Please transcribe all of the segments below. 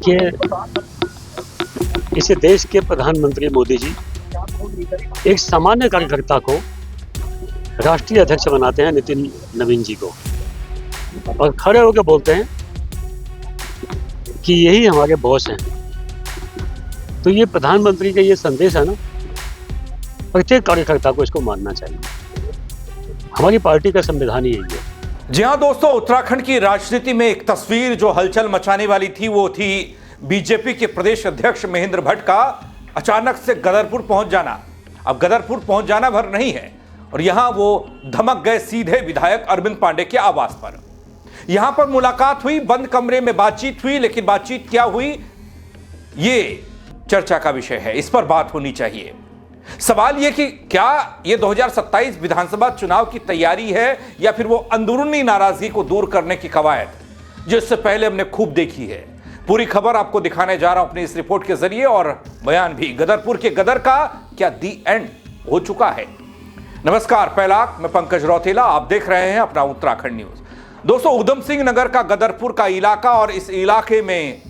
देखिए, इसे देश के प्रधानमंत्री मोदी जी एक सामान्य कार्यकर्ता को राष्ट्रीय अध्यक्ष बनाते हैं, नितिन नवीन जी को, और खड़े होकर बोलते हैं कि यही हमारे बॉस हैं। तो ये प्रधानमंत्री का ये संदेश है ना, प्रत्येक कार्यकर्ता को इसको मानना चाहिए। हमारी पार्टी का संविधान ही यही है। जी हां दोस्तों, उत्तराखंड की राजनीति में एक तस्वीर जो हलचल मचाने वाली थी वो थी बीजेपी के प्रदेश अध्यक्ष महेंद्र भट्ट का अचानक से गदरपुर पहुंच जाना। अब गदरपुर पहुंच जाना भर नहीं है, और यहां वो धमक गए सीधे विधायक अरविंद पांडे के आवास पर। यहां पर मुलाकात हुई, बंद कमरे में बातचीत हुई, लेकिन बातचीत क्या हुई ये चर्चा का विषय है, इस पर बात होनी चाहिए। सवाल यह कि क्या यह 2027 विधानसभा चुनाव की तैयारी है या फिर वो अंदरूनी नाराजगी को दूर करने की कवायद जो इससे पहले हमने खूब देखी है। पूरी खबर आपको दिखाने जा रहा हूं अपनी इस रिपोर्ट के जरिए, और बयान भी गदरपुर के गदर का क्या दी एंड हो चुका है। नमस्कार, पहला मैं पंकज रौतेला, आप देख रहे हैं अपना उत्तराखंड न्यूज। दोस्तों, उधम सिंह नगर का गदरपुर का इलाका, और इस इलाके में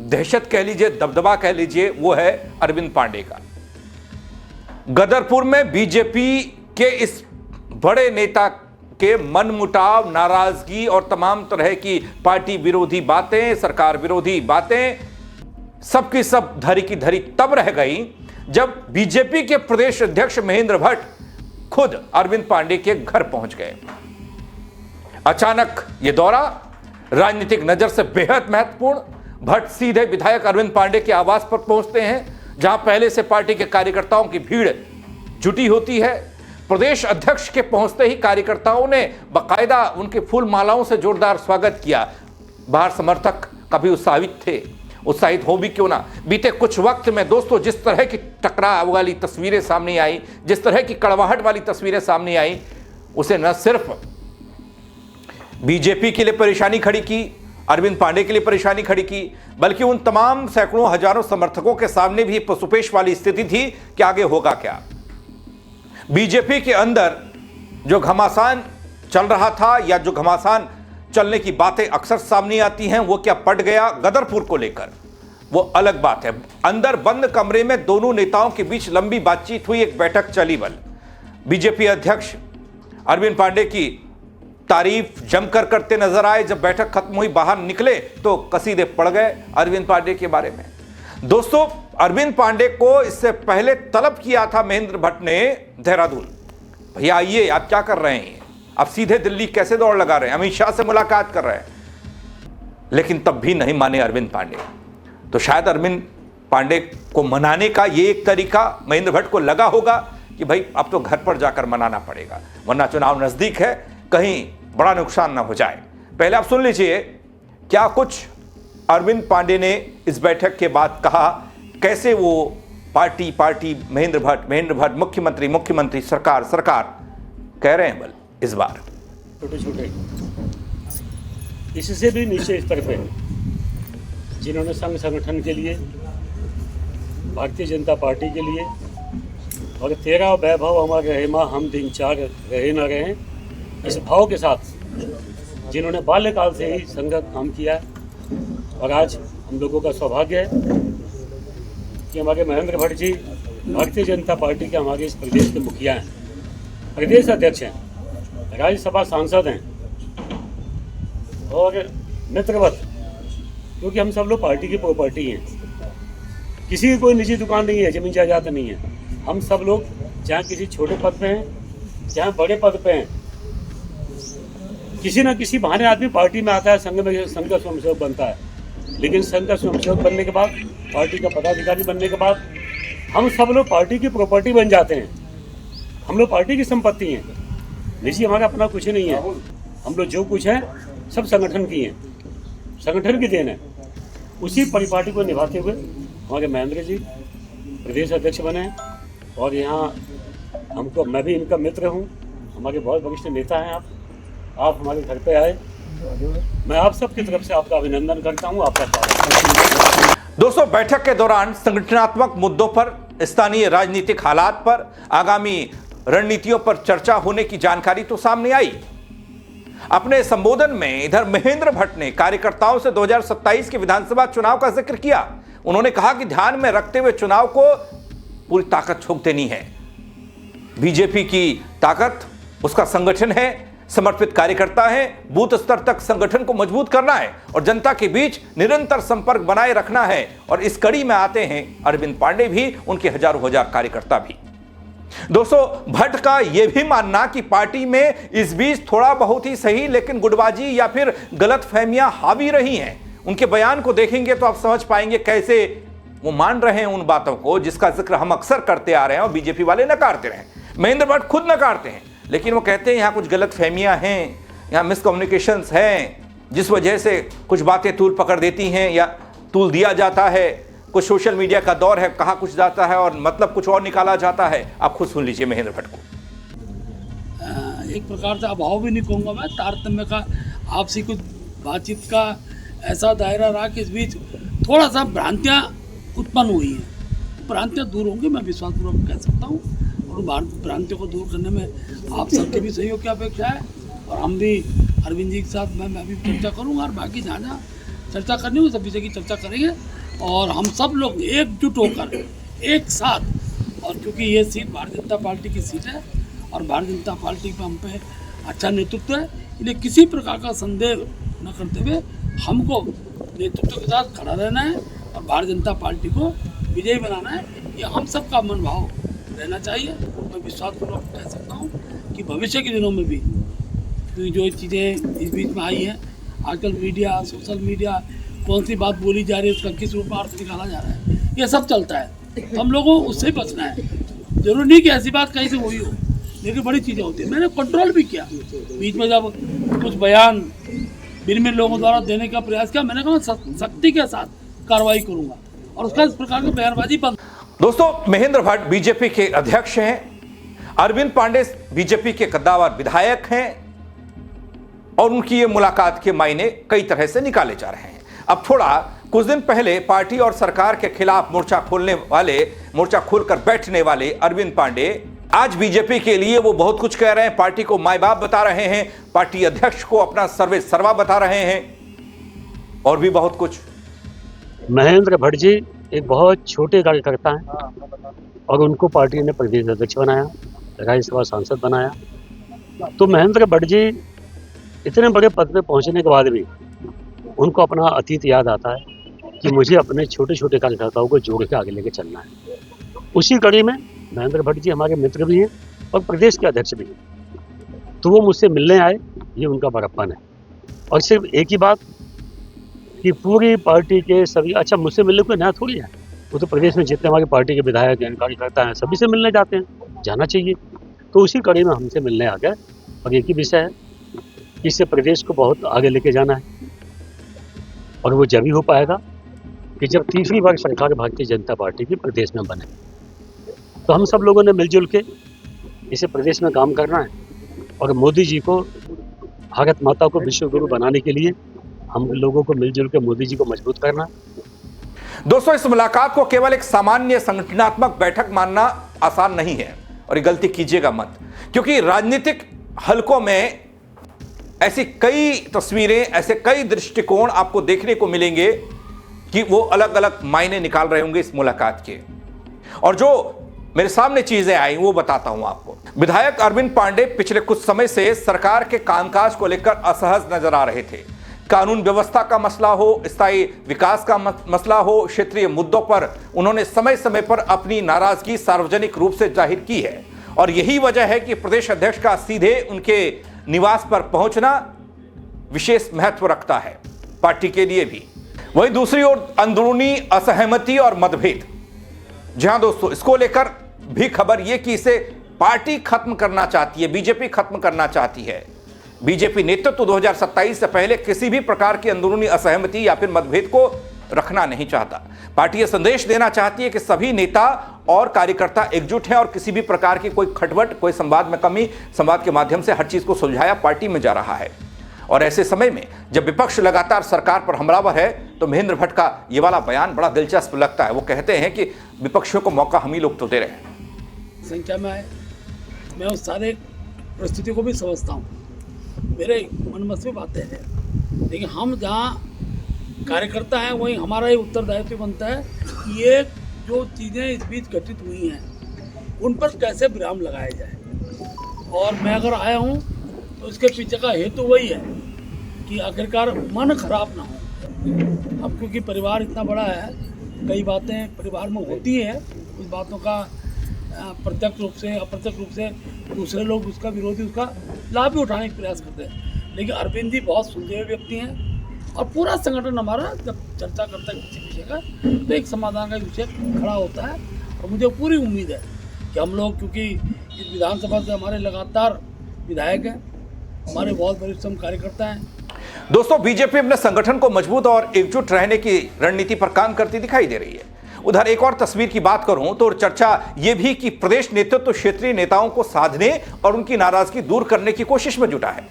दहशत कह लीजिए, दबदबा कह लीजिए, वो है अरविंद पांडे का। गदरपुर में बीजेपी के इस बड़े नेता के मनमुटाव, नाराजगी और तमाम तरह की पार्टी विरोधी बातें, सरकार विरोधी बातें, सबकी सब धरी की धरी तब रह गई जब बीजेपी के प्रदेश अध्यक्ष महेंद्र भट्ट खुद अरविंद पांडे के घर पहुंच गए। अचानक यह दौरा राजनीतिक नजर से बेहद महत्वपूर्ण। भट्ट सीधे विधायक अरविंद पांडे के आवास पर पहुंचते हैं, जहां पहले से पार्टी के कार्यकर्ताओं की भीड़ जुटी होती है। प्रदेश अध्यक्ष के पहुंचते ही कार्यकर्ताओं ने बाकायदा उनके फूल मालाओं से जोरदार स्वागत किया। बाहर समर्थक कभी उत्साहित हो भी क्यों ना। बीते कुछ वक्त में दोस्तों जिस तरह की टकराव वाली तस्वीरें सामने आई, जिस तरह की कड़वाहट वाली तस्वीरें सामने आई, उसे न सिर्फ बीजेपी के लिए परेशानी खड़ी की, अरविंद पांडे के लिए परेशानी खड़ी की, बल्कि उन तमाम सैकड़ों हजारों समर्थकों के सामने भी पशुपेश वाली स्थिति थी कि आगे होगा क्या। बीजेपी के अंदर जो घमासान चल रहा था, या जो घमासान चलने की बातें अक्सर सामने आती हैं, वो क्या पट गया गदरपुर को लेकर, वो अलग बात है। अंदर बंद कमरे में दोनों नेताओं के बीच लंबी बातचीत हुई, एक बैठक चली। बीजेपी अध्यक्ष अरविंद पांडे की तारीफ जमकर करते नजर आए। जब बैठक खत्म हुई, बाहर निकले तो कसीदे पड़ गए अरविंद पांडे के बारे में। दोस्तों, अरविंद पांडे को इससे पहले तलब किया था महेंद्र भट्ट ने देहरादून, भैया आइए, आप क्या कर रहे हैं, आप सीधे दिल्ली कैसे दौड़ लगा रहे हैं, अमित शाह से मुलाकात कर रहे हैं, लेकिन तब भी नहीं माने अरविंद पांडे। तो शायद अरविंद पांडे को मनाने का ये एक तरीका महेंद्र भट्ट को लगा होगा कि भाई अब तो घर पर जाकर मनाना पड़ेगा, वरना चुनाव नजदीक है, कहीं बड़ा नुकसान ना हो जाए। पहले आप सुन लीजिए क्या कुछ अरविंद पांडे ने इस बैठक के बाद कहा, कैसे वो पार्टी महेंद्र भट्ट मुख्यमंत्री सरकार कह रहे हैं। बल इस बार छोटे इससे भी नीचे स्तर पे जिन्होंने संगठन के लिए, भारतीय जनता पार्टी के लिए, और तेरा वैभव हमारे रहे माँ हम दिन चार रहे ना रहे, इस भाव के साथ जिन्होंने बाल्यकाल से ही संगत काम किया है। और आज हम लोगों का सौभाग्य है कि हमारे महेंद्र भट्ट जी भारतीय जनता पार्टी के हमारे इस प्रदेश के मुखिया हैं, प्रदेश अध्यक्ष हैं, राज्यसभा सांसद हैं, और मित्रवत, क्योंकि हम सब लोग पार्टी की प्रॉपर्टी हैं। किसी की कोई निजी दुकान नहीं है, जमीन जायदाद नहीं है। हम सब लोग चाहे किसी छोटे पद पे हैं, चाहे बड़े पद पे हैं, किसी न किसी बहाने आदमी पार्टी में आता है, संघ का स्वयंसेवक बनता है। लेकिन संघ का स्वयंसेवक बनने के बाद, पार्टी का पदाधिकारी बनने के बाद, हम सब लोग पार्टी की प्रॉपर्टी बन जाते हैं। हम लोग पार्टी की संपत्ति हैं, निजी हमारा अपना कुछ नहीं है। हम लोग जो कुछ है सब संगठन की हैं, संगठन की देन है। उसी परिपाटी को निभाते हुए हमारे महेंद्र जी प्रदेश अध्यक्ष बने, और यहाँ मैं भी इनका मित्र हूँ, हमारे बहुत वरिष्ठ नेता हैं। आप हमारे घर पे आए, मैं आप सबकी तरफ से आपका अभिनंदन करता हूँ, आपका स्वागत। दोस्तों, बैठक के दौरान संगठनात्मक मुद्दों पर, स्थानीय राजनीतिक हालात पर, आगामी रणनीतियों पर चर्चा होने की जानकारी तो सामने आई। अपने संबोधन में इधर महेंद्र भट्ट ने कार्यकर्ताओं से 2027 के विधानसभा चुनाव का जिक्र किया। उन्होंने कहा कि ध्यान में रखते हुए चुनाव को पूरी ताकत झोंक देनी है। बीजेपी की ताकत उसका संगठन है, समर्पित कार्यकर्ता है, बूथ स्तर तक संगठन को मजबूत करना है और जनता के बीच निरंतर संपर्क बनाए रखना है। और इस कड़ी में आते हैं अरविंद पांडे भी, उनके हजारों हजार कार्यकर्ता भी। दोस्तों, भट्ट का यह भी मानना कि पार्टी में इस बीच थोड़ा बहुत ही सही लेकिन गुटबाजी या फिर गलतफहमियां हावी रही हैं। उनके बयान को देखेंगे तो आप समझ पाएंगे कैसे वो मान रहे हैं उन बातों को जिसका जिक्र हम अक्सर करते आ रहे हैं और बीजेपी वाले नकारते रहे। महेंद्र भट्ट खुद नकारते हैं, लेकिन वो कहते हैं यहाँ कुछ गलतफहमियां हैं, यहाँ मिसकम्युनिकेशंस हैं, जिस वजह से कुछ बातें तूल पकड़ देती हैं या तूल दिया जाता है। कुछ सोशल मीडिया का दौर है, कहा कुछ जाता है और मतलब कुछ और निकाला जाता है। आप खुद सुन लीजिए महेंद्र भट्ट को। एक प्रकार से अभाव भी नहीं कहूँगा मैं, तारतम्य का, आपसी कुछ बातचीत का ऐसा दायरा रहा कि इस बीच थोड़ा सा भ्रांतियाँ उत्पन्न हुई हैं। भ्रांतियाँ दूर होंगी, मैं विश्वासपूर्वक कह सकता हूँ। और भ्रांतियों को दूर करने में आप सबके भी सहयोग की अपेक्षा है। और हम भी अरविंद जी के साथ मैं भी चर्चा करूँगा और बाकी जहाँ जहाँ चर्चा करनी हो सब विषय की चर्चा करेंगे। और हम सब लोग एकजुट होकर एक साथ, और क्योंकि ये सीट भारतीय जनता पार्टी की सीट है और भारतीय जनता पार्टी पर हम पे अच्छा नेतृत्व है, इसलिए किसी प्रकार का संदेह न करते हुए हमको नेतृत्व के साथ खड़ा रहना है और भारतीय जनता पार्टी को विजयी बनाना है। ये हम सबका मनोभाव रहना चाहिए। मैं विश्वासपूर्वक कह सकता हूँ कि भविष्य के दिनों में भी जो चीज़ें इस बीच में आई हैं, आजकल मीडिया, सोशल मीडिया, कौन सी बात बोली जा रही है, उसका किस रूप में अर्थ निकाला जा रहा है, ये सब चलता है। हम लोगों को उससे बचना है। जरूरी नहीं कि ऐसी बात कहीं से हुई हो, लेकिन बड़ी चीज़ें होती हैं। मैंने कंट्रोल भी किया बीच में, जब कुछ बयान बिन लोगों द्वारा देने का प्रयास किया, मैंने कहा सख्ती के साथ कार्रवाई करूँगा और उसका इस प्रकार की बयानबाजी बंद। दोस्तों, महेंद्र भट्ट बीजेपी के अध्यक्ष हैं, अरविंद पांडे बीजेपी के कद्दावर विधायक हैं और उनकी ये मुलाकात के मायने कई तरह से निकाले जा रहे हैं। अब थोड़ा कुछ दिन पहले पार्टी और सरकार के खिलाफ मोर्चा खोलकर बैठने वाले अरविंद पांडे आज बीजेपी के लिए वो बहुत कुछ कह रहे हैं। पार्टी को माई बाप बता रहे हैं, पार्टी अध्यक्ष को अपना सर्वे सर्वा बता रहे हैं और भी बहुत कुछ। महेंद्र भट्ट जी एक बहुत छोटे कार्यकर्ता हैं और उनको पार्टी ने प्रदेश अध्यक्ष बनाया, राज्यसभा सांसद बनाया। तो महेंद्र भट्ट जी इतने बड़े पद पे पहुंचने के बाद भी उनको अपना अतीत याद आता है कि मुझे अपने छोटे छोटे कार्यकर्ताओं को जोड़ के आगे लेके चलना है। उसी कड़ी में महेंद्र भट्ट जी हमारे मित्र भी हैं और प्रदेश के अध्यक्ष भी हैं। तो वो मुझसे मिलने आए, ये उनका बड़प्पन है। और सिर्फ एक ही बात कि पूरी पार्टी के सभी, अच्छा मुझसे मिलने कोई नया थोड़ी है, वो तो प्रदेश में जितने हमारी पार्टी के विधायक हैं, कार्यकर्ता हैं, सभी से मिलने जाते हैं, जाना चाहिए। तो उसी कड़ी में हमसे मिलने आ गए और एक ही विषय है, इससे प्रदेश को बहुत आगे लेके जाना है। और वो जब ही हो पाएगा कि जब तीसरी बार सरकार भारतीय जनता पार्टी की प्रदेश में बने। तो हम सब लोगों ने मिलजुल के इसे प्रदेश में काम करना है और मोदी जी को, भारत माता को विश्व गुरु बनाने के लिए हम लोगों को मिलजुल के मोदी जी को मजबूत करना। दोस्तों, इस मुलाकात को केवल एक सामान्य संगठनात्मक बैठक मानना आसान नहीं है और ये गलती कीजिएगा मत, क्योंकि राजनीतिक हलकों में ऐसी कई तस्वीरें, ऐसे कई दृष्टिकोण आपको देखने को मिलेंगे कि वो अलग अलग मायने निकाल रहे होंगे इस मुलाकात के। और जो मेरे सामने चीजें आई वो बताता हूं आपको। विधायक अरविंद पांडे पिछले कुछ समय से सरकार के कामकाज को लेकर असहज नजर आ रहे थे। कानून व्यवस्था का मसला हो, स्थायी विकास का मसला हो, क्षेत्रीय मुद्दों पर उन्होंने समय समय पर अपनी नाराजगी सार्वजनिक रूप से जाहिर की है और यही वजह है कि प्रदेश अध्यक्ष का सीधे उनके निवास पर पहुंचना विशेष महत्व रखता है पार्टी के लिए भी। वहीं दूसरी ओर अंदरूनी असहमति और मतभेद, जहां दोस्तों इसको लेकर भी खबर यह कि इसे पार्टी खत्म करना चाहती है, बीजेपी खत्म करना चाहती है। बीजेपी नेतृत्व 2027 से पहले किसी भी प्रकार की अंदरूनी असहमति या फिर मतभेद को रखना नहीं चाहता। पार्टी यह संदेश देना चाहती है कि सभी नेता और कार्यकर्ता एकजुट हैं और किसी भी प्रकार की कोई खटवट, कोई संवाद में कमी, संवाद के माध्यम से हर चीज को सुलझाया पार्टी में जा रहा है। और ऐसे समय में जब विपक्ष लगातार सरकार पर हमलावर है तो महेंद्र भट्ट का ये वाला बयान बड़ा दिलचस्प लगता है। वो कहते हैं कि विपक्षियों को मौका हम ही लोग तो दे रहे हैं। संख्या में आए, मैं उस सारे परिस्थिति को भी समझता हूँ, मेरे मनमस में बातें हैं, लेकिन हम जहाँ कार्यकर्ता हैं वहीं हमारा ही उत्तरदायित्व बनता है कि ये जो चीज़ें इस बीच घटित हुई हैं उन पर कैसे विराम लगाया जाए। और मैं अगर आया हूँ तो इसके पीछे का हेतु वही है कि आखिरकार मन खराब ना हो। अब क्योंकि परिवार इतना बड़ा है, कई बातें परिवार में होती हैं, कुछ बातों का प्रत्यक्ष रूप से अप्रत्यक्ष रूप से दूसरे लोग उसका विरोधी उसका लाभ भी उठाने का प्रयास करते हैं, लेकिन अरविंद जी बहुत सुलझे व्यक्ति हैं और पूरा संगठन हमारा जब चर्चा करता है किसी विषय का तो एक समाधान का विषय खड़ा होता है। और मुझे पूरी उम्मीद है कि हम लोग, क्योंकि इस विधानसभा से हमारे लगातार विधायक हैं, हमारे बहुत वरिष्ठ कार्यकर्ता हैं। दोस्तों, बीजेपी अपने संगठन को मजबूत और एकजुट रहने की रणनीति पर काम करती दिखाई दे रही है। उधर एक और तस्वीर की बात करूं तो चर्चा यह भी कि प्रदेश नेतृत्व क्षेत्रीय नेताओं को साधने और उनकी नाराजगी दूर करने की कोशिश में जुटा है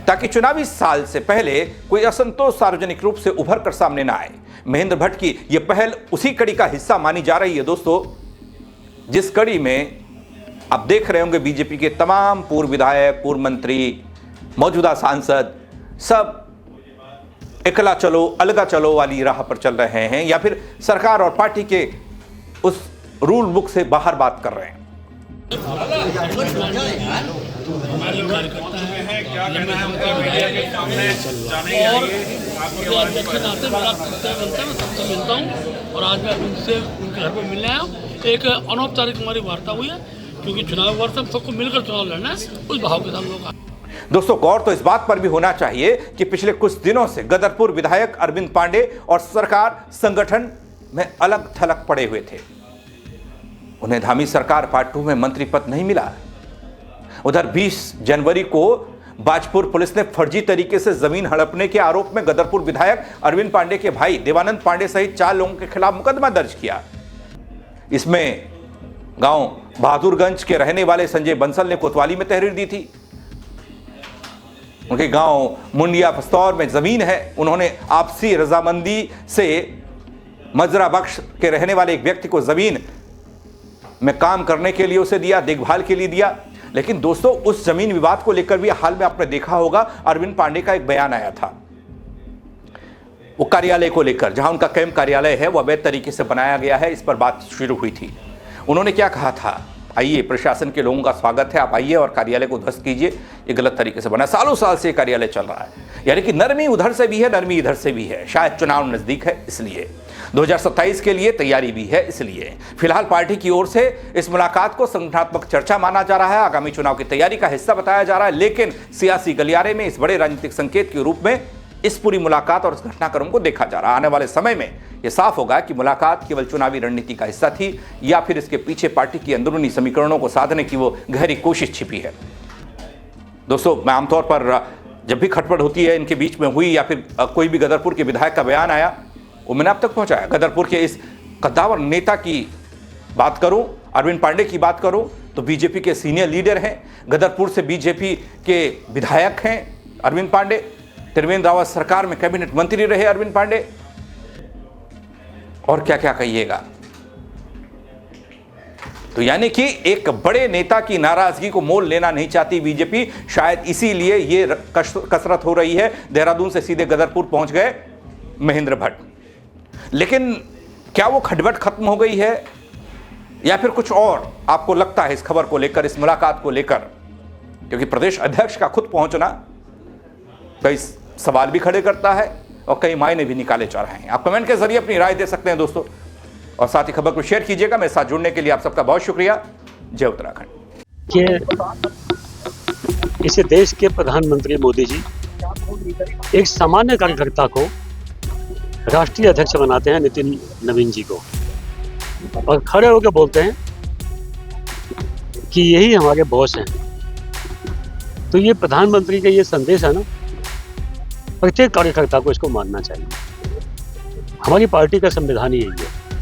ताकि चुनावी साल से पहले कोई असंतोष सार्वजनिक रूप से उभर कर सामने ना आए। महेंद्र भट्ट की यह पहल उसी कड़ी का हिस्सा मानी जा रही है दोस्तों, जिस कड़ी में आप देख रहे होंगे बीजेपी के तमाम पूर्व विधायक, पूर्व मंत्री, मौजूदा सांसद सब एकला चलो अलगा चलो वाली राह पर चल रहे हैं या फिर सरकार और पार्टी के उस रूल बुक से बाहर बात कर रहे हैं। हमारे कार्यकर्ता हैं, और अध्यक्ष के नाते बड़ा कर्तव्य बनता है, मैं सबसे मिलता हूँ और आज मैं उनसे उनके घर पर मिलने आया हूँ। एक अनौपचारिक हमारी वार्ता हुई है क्योंकि चुनाव वर्ष हम सबको मिलकर चुनाव लड़ना है, उस भाव के साथ लोग। दोस्तों, गौर तो इस बात पर भी होना चाहिए कि पिछले कुछ दिनों से गदरपुर विधायक अरविंद पांडे और सरकार संगठन में अलग थलग पड़े हुए थे। उन्हें धामी सरकार पार्ट 2 में मंत्री पद नहीं मिला। उधर 20 जनवरी को बाजपुर पुलिस ने फर्जी तरीके से जमीन हड़पने के आरोप में गदरपुर विधायक अरविंद पांडे के भाई देवानंद पांडे सहित 4 लोगों के खिलाफ मुकदमा दर्ज किया। इसमें गांव बहादुरगंज के रहने वाले संजय बंसल ने कोतवाली में तहरीर दी थी। उनके गांव मुंडिया पस्तौर में जमीन है, उन्होंने आपसी रजामंदी से मजरा बख्श के रहने वाले एक व्यक्ति को जमीन में काम करने के लिए उसे दिया, देखभाल के लिए दिया। लेकिन दोस्तों, उस जमीन विवाद को लेकर भी हाल में आपने देखा होगा अरविंद पांडे का एक बयान आया था। वो कार्यालय को लेकर, जहां उनका कैंप कार्यालय है वो अवैध तरीके से बनाया गया है, इस पर बात शुरू हुई थी। उन्होंने क्या कहा था, आइए, प्रशासन के लोगों का स्वागत है, आप आइए और कार्यालय को ध्वस्त कीजिए, ये गलत तरीके से बना, सालों साल से कार्यालय चल रहा है। यानी कि नरमी उधर से भी है, नरमी इधर से भी है। शायद चुनाव नजदीक है इसलिए, 2027 के लिए तैयारी भी है इसलिए। फिलहाल पार्टी की ओर से इस मुलाकात को संगठनात्मक चर्चा माना जा रहा है, आगामी चुनाव की तैयारी का हिस्सा बताया जा रहा है। लेकिन सियासी गलियारे में इस बड़े राजनीतिक संकेत के रूप में इस पूरी मुलाकात और इस घटनाक्रम को देखा जा रहा है। आने वाले समय में यह साफ होगा कि मुलाकात केवल चुनावी रणनीति का हिस्सा थी या फिर इसके पीछे पार्टी की अंदरूनी समीकरणों को साधने की वो गहरी कोशिश छिपी है। दोस्तों, मैं आमतौर पर जब भी खटपट होती है इनके बीच में हुई या फिर कोई भी गदरपुर के विधायक का बयान आया, वो मैंने अब तक पहुंचाया। गदरपुर के इस कद्दावर नेता की बात करूं, अरविंद पांडे की बात करूं, तो बीजेपी के सीनियर लीडर हैं, गदरपुर से बीजेपी के विधायक हैं अरविंद पांडे, त्रिवेंद्र रावत सरकार में कैबिनेट मंत्री रहे अरविंद पांडे, और क्या क्या कहिएगा। तो यानी कि एक बड़े नेता की नाराजगी को मोल लेना नहीं चाहती बीजेपी, शायद इसीलिए ये कसरत हो रही है। देहरादून से सीधे गदरपुर पहुंच गए महेंद्र भट्ट। लेकिन क्या वो खटपट खत्म हो गई है या फिर कुछ और आपको लगता है इस खबर को लेकर, इस मुलाकात को लेकर? क्योंकि प्रदेश अध्यक्ष का खुद पहुंचना कई सवाल भी खड़े करता है और कई मायने भी निकाले जा रहे हैं। आप कमेंट के जरिए अपनी राय दे सकते हैं दोस्तों, और साथ ही खबर को शेयर कीजिएगा। मेरे साथ जुड़ने के लिए आप सबका बहुत शुक्रिया। जय उत्तराखंड। इसे देश के प्रधानमंत्री मोदी जी एक सामान्य कार्यकर्ता को राष्ट्रीय अध्यक्ष बनाते हैं, नितिन नवीन जी को, और खड़े होकर बोलते हैं कि यही हमारे बॉस हैं। तो ये प्रधानमंत्री का ये संदेश है ना, प्रत्येक कार्यकर्ता को इसको मानना चाहिए। हमारी पार्टी का संविधान ही यही है।